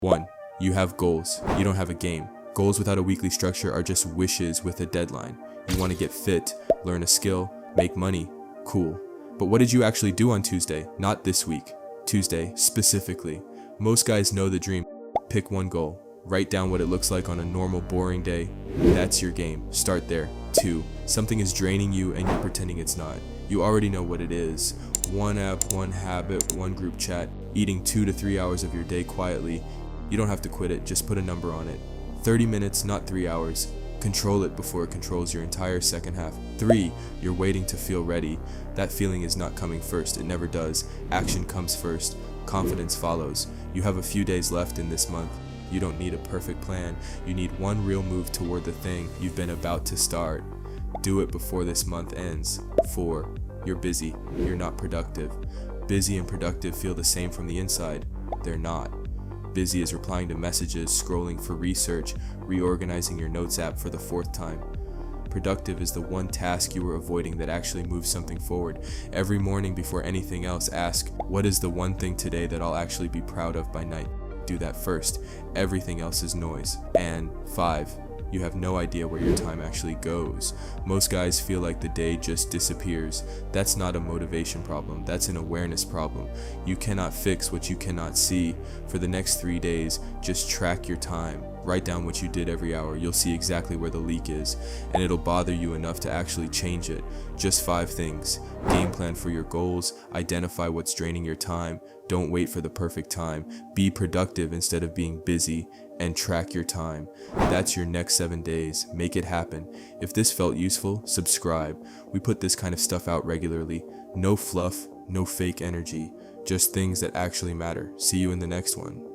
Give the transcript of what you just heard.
1. You have goals. You don't have a game. Goals without a weekly structure are just wishes with a deadline. You want to get fit, learn a skill, make money. Cool. But what did you actually do on Tuesday? Not this week. Tuesday, specifically. Most guys know the dream. Pick one goal. Write down what it looks like on a normal, boring day. That's your game. Start there. 2. Something is draining you and you're pretending it's not. You already know what it is. One app, one habit, one group chat, eating 2 to 3 hours of your day quietly. You don't have to quit it, just put a number on it. 30 minutes, not 3 hours. Control it before it controls your entire second half. 3. You're waiting to feel ready. That feeling is not coming first, it never does. Action comes first. Confidence follows. You have a few days left in this month. You don't need a perfect plan. You need one real move toward the thing you've been about to start. Do it before this month ends. 4. You're busy. You're not productive. Busy and productive feel the same from the inside. They're not. Busy is replying to messages, scrolling for research, reorganizing your notes app for the 4th time. Productive is the one task you were avoiding that actually moves something forward. Every morning before anything else, ask, what is the one thing today that I'll actually be proud of by night? Do that first. Everything else is noise. And 5. You have no idea where your time actually goes. Most guys feel like the day just disappears. That's not a motivation problem, that's an awareness problem. You cannot fix what you cannot see. For the next 3 days, just track your time. Write down what you did every hour. You'll see exactly where the leak is, and it'll bother you enough to actually change it. Just 5 things. Game plan for your goals. Identify what's draining your time. Don't wait for the perfect time. Be productive instead of being busy, and track your time. That's your next 7 days. Make it happen. If this felt useful, subscribe. We put this kind of stuff out regularly. No fluff, no fake energy. Just things that actually matter. See you in the next one.